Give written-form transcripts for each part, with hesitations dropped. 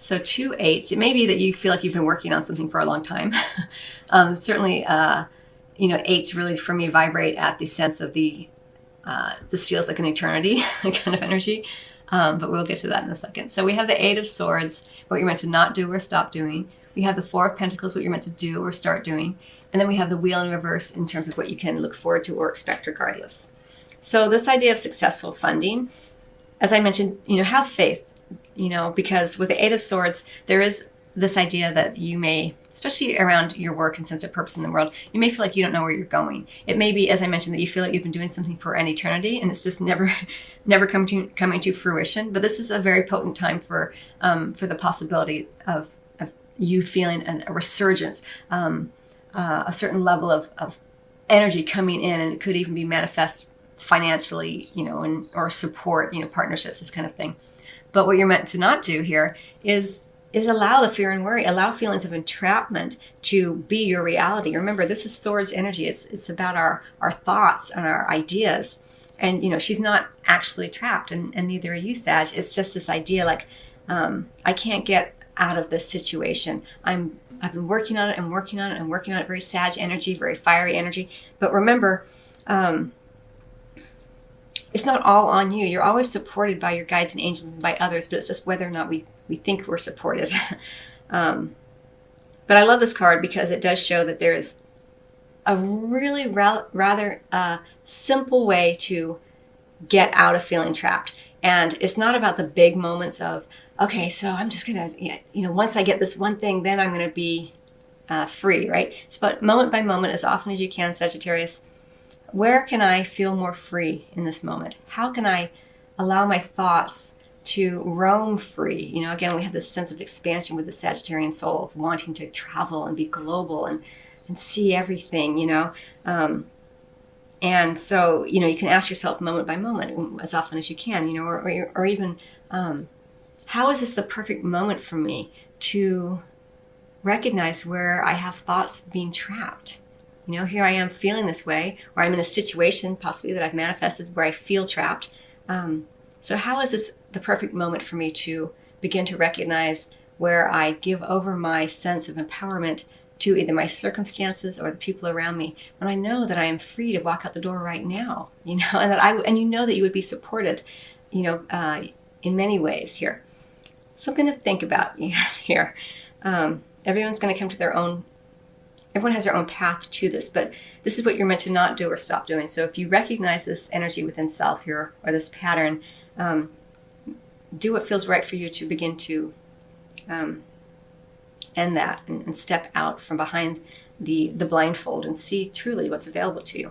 So 2 8s, it may be that you feel like you've been working on something for a long time. Certainly, eights really for me vibrate at the sense of this feels like an eternity kind of energy. But we'll get to that in a second. So we have the 8 of Swords, what you're meant to not do or stop doing. We have the 4 of Pentacles, what you're meant to do or start doing. And then we have the Wheel in reverse in terms of what you can look forward to or expect regardless. So this idea of successful funding, as I mentioned, have faith, because with the 8 of Swords, there is this idea that you may, especially around your work and sense of purpose in the world, you may feel like you don't know where you're going. It may be, as I mentioned, that you feel like you've been doing something for an eternity and it's just never coming to fruition. But this is a very potent time for the possibility of you feeling a resurgence, a certain level of energy coming in, and it could even be manifest financially, or support, partnerships, this kind of thing. But what you're meant to not do here is allow the fear and worry, allow feelings of entrapment to be your reality. Remember, this is Swords energy. It's about our thoughts and our ideas. And, she's not actually trapped, and neither are you, Sag. It's just this idea like, I can't get out of this situation. I've been working on it and working on it and working on it. Very Sag energy, very fiery energy. But remember, it's not all on you. You're always supported by your guides and angels and by others, but it's just whether or not we think we're supported. But I love this card because it does show that there is a really rather simple way to get out of feeling trapped. And it's not about the big moments of, okay, so I'm just going to, once I get this one thing, then I'm going to be free, right? So, but moment by moment, as often as you can, Sagittarius, where can I feel more free in this moment? How can I allow my thoughts to roam free? Again, we have this sense of expansion with the Sagittarian soul of wanting to travel and be global and see everything, and so, you can ask yourself moment by moment, as often as you can, or even, how is this the perfect moment for me to recognize where I have thoughts being trapped? Here I am feeling this way, or I'm in a situation possibly that I've manifested where I feel trapped. So how is this the perfect moment for me to begin to recognize where I give over my sense of empowerment to either my circumstances or the people around me, when I know that I am free to walk out the door right now, and that that you would be supported, in many ways here. Something to think about here. Everyone's going to come to their own. Everyone has their own path to this, but this is what you're meant to not do or stop doing. So if you recognize this energy within self here, or this pattern, do what feels right for you to begin to end that and step out from behind the blindfold and see truly what's available to you.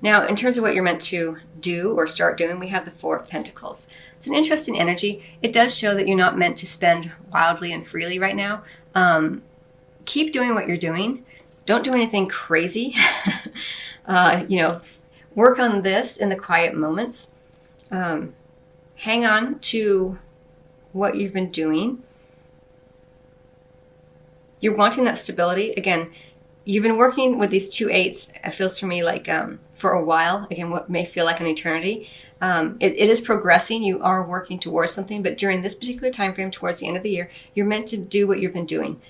Now, in terms of what you're meant to do or start doing, we have the 4 of Pentacles. It's an interesting energy. It does show that you're not meant to spend wildly and freely right now. Keep doing what you're doing. Don't do anything crazy. Work on this in the quiet moments. Hang on to what you've been doing. You're wanting that stability. Again, you've been working with these 2 8s, it feels for me like for a while. Again, what may feel like an eternity. It is progressing. You are working towards something, but during this particular time frame, towards the end of the year, you're meant to do what you've been doing.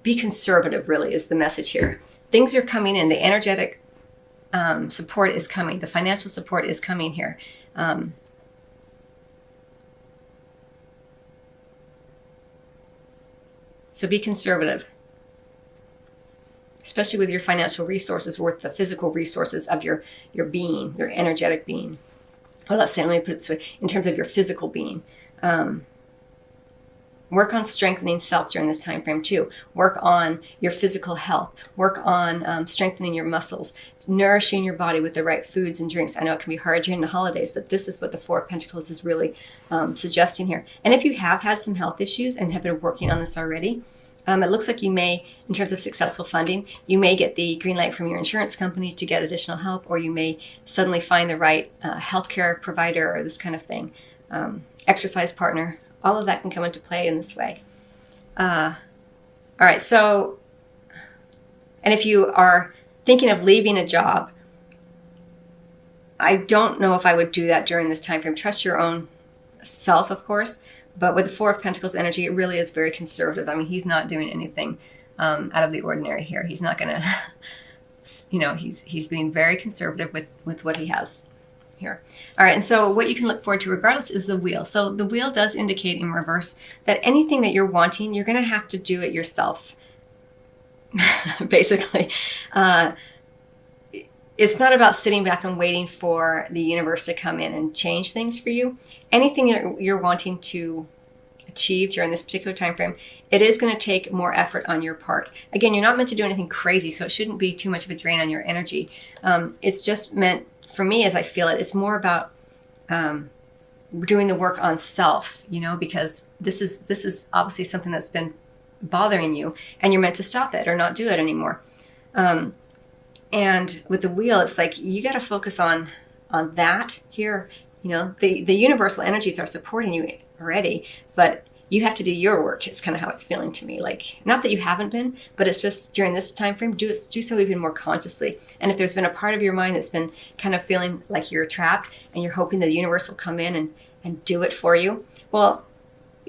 Be conservative, really, is the message here. Things are coming in. The energetic support is coming. The financial support is coming here. So be conservative, especially with your financial resources, or with the physical resources of your being, your energetic being. Or let me put it this way, in terms of your physical being. Work on strengthening self during this time frame too. Work on your physical health. Work on strengthening your muscles, nourishing your body with the right foods and drinks. I know it can be hard during the holidays, but this is what the 4 of Pentacles is really suggesting here. And if you have had some health issues and have been working on this already, it looks like you may, in terms of successful funding, you may get the green light from your insurance company to get additional help, or you may suddenly find the right healthcare provider or this kind of thing, exercise partner. All of that can come into play in this way. All right, so, and if you are thinking of leaving a job, I don't know if I would do that during this time frame. Trust your own self, of course, But with the Four of Pentacles energy, it really is very conservative. I mean, he's not doing anything out of the ordinary here. He's not going to, he's being very conservative with what he has here. All right, and so what you can look forward to regardless is the wheel. So the wheel does indicate in reverse that anything that you're wanting, you're going to have to do it yourself, basically. It's not about sitting back and waiting for the universe to come in and change things for you. Anything that you're wanting to achieve during this particular time frame, it is going to take more effort on your part. Again, you're not meant to do anything crazy, so it shouldn't be too much of a drain on your energy. It's just meant, for me, as I feel it, it's more about doing the work on self, because this is obviously something that's been bothering you, and you're meant to stop it or not do it anymore. And with the wheel, it's like you got to focus on that here. The universal energies are supporting you already, but you have to do your work. It's kind of how it's feeling to me. Like, not that you haven't been, but it's just during this time frame, do so even more consciously. And if there's been a part of your mind that's been kind of feeling like you're trapped and you're hoping that the universe will come in and do it for you, well,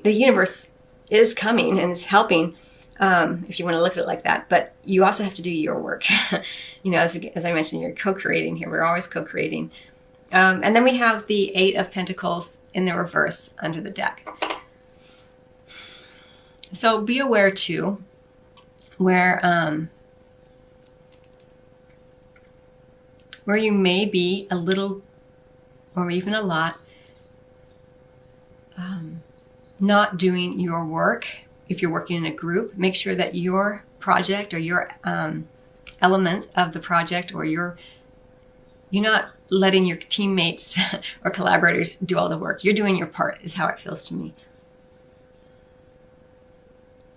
the universe is coming and is helping. If you want to look at it like that, but you also have to do your work. As I mentioned, you're co-creating here. We're always co-creating. And then we have the Eight of Pentacles in the reverse under the deck. So be aware too, where you may be a little, or even a lot, not doing your work. If you're working in a group, make sure that your project or your element of the project, or you're not letting your teammates or collaborators do all the work. You're doing your part, is how it feels to me.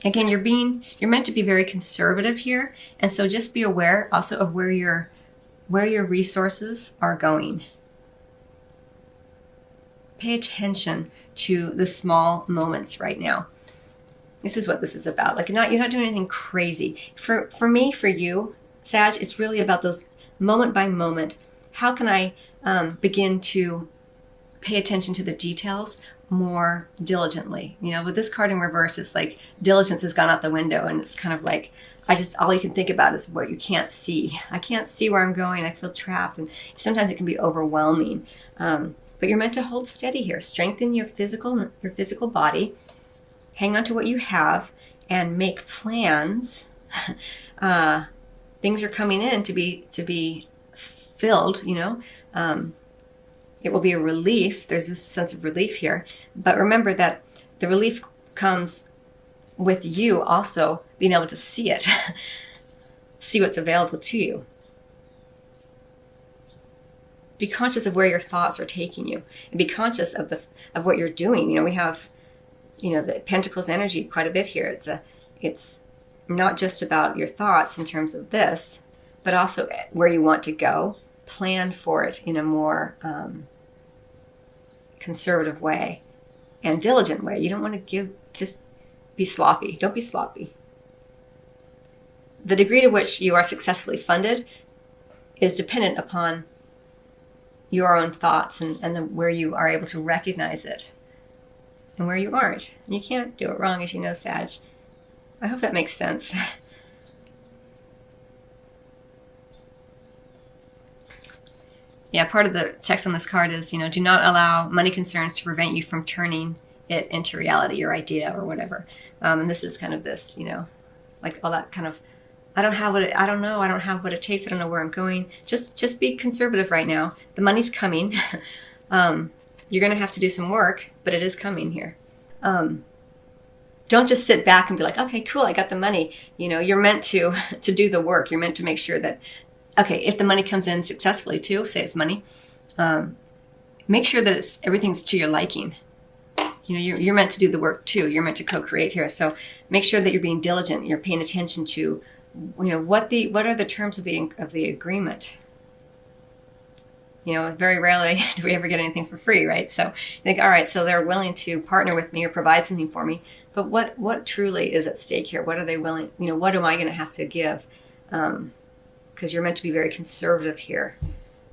Again, you're meant to be very conservative here, and so just be aware also of where your resources are going. Pay attention to the small moments right now. This is what this is about. Like, you're not doing anything crazy. For me, for you, Sag, it's really about those moment by moment. How can I begin to pay attention to the details more diligently? With this card in reverse, it's like diligence has gone out the window, and it's kind of like, all you can think about is what you can't see. I can't see where I'm going. I feel trapped, and sometimes it can be overwhelming. But you're meant to hold steady here. Strengthen your physical body. Hang on to what you have and make plans. Things are coming in to be filled, It will be a relief. There's this sense of relief here. But remember that the relief comes with you also being able to see it, see what's available to you. Be conscious of where your thoughts are taking you, and be conscious of what you're doing. We have the Pentacles energy quite a bit here. It's not just about your thoughts in terms of this, but also where you want to go. Plan for it in a more conservative way and diligent way. You don't want to just be sloppy. Don't be sloppy. The degree to which you are successfully funded is dependent upon your own thoughts and where you are able to recognize it. And where you aren't. You can't do it wrong, as you know, Sag. I hope that makes sense. Yeah, part of the text on this card is, do not allow money concerns to prevent you from turning it into reality, your idea or whatever. And this is kind of this, like all that kind of, I don't have what it takes. I don't know where I'm going. Just be conservative right now. The money's coming. You're going to have to do some work, but it is coming here. Don't just sit back and be like, okay, cool, I got the money. You're meant to do the work. You're meant to make sure that, okay, if the money comes in successfully too, say it's money, make sure that everything's to your liking. You're meant to do the work too. You're meant to co-create here. So make sure that you're being diligent. You're paying attention to, what are the terms of the agreement. Very rarely do we ever get anything for free, right? So you think, all right, so they're willing to partner with me or provide something for me, but what truly is at stake here? What are they willing, what am I going to have to give? Because you're meant to be very conservative here.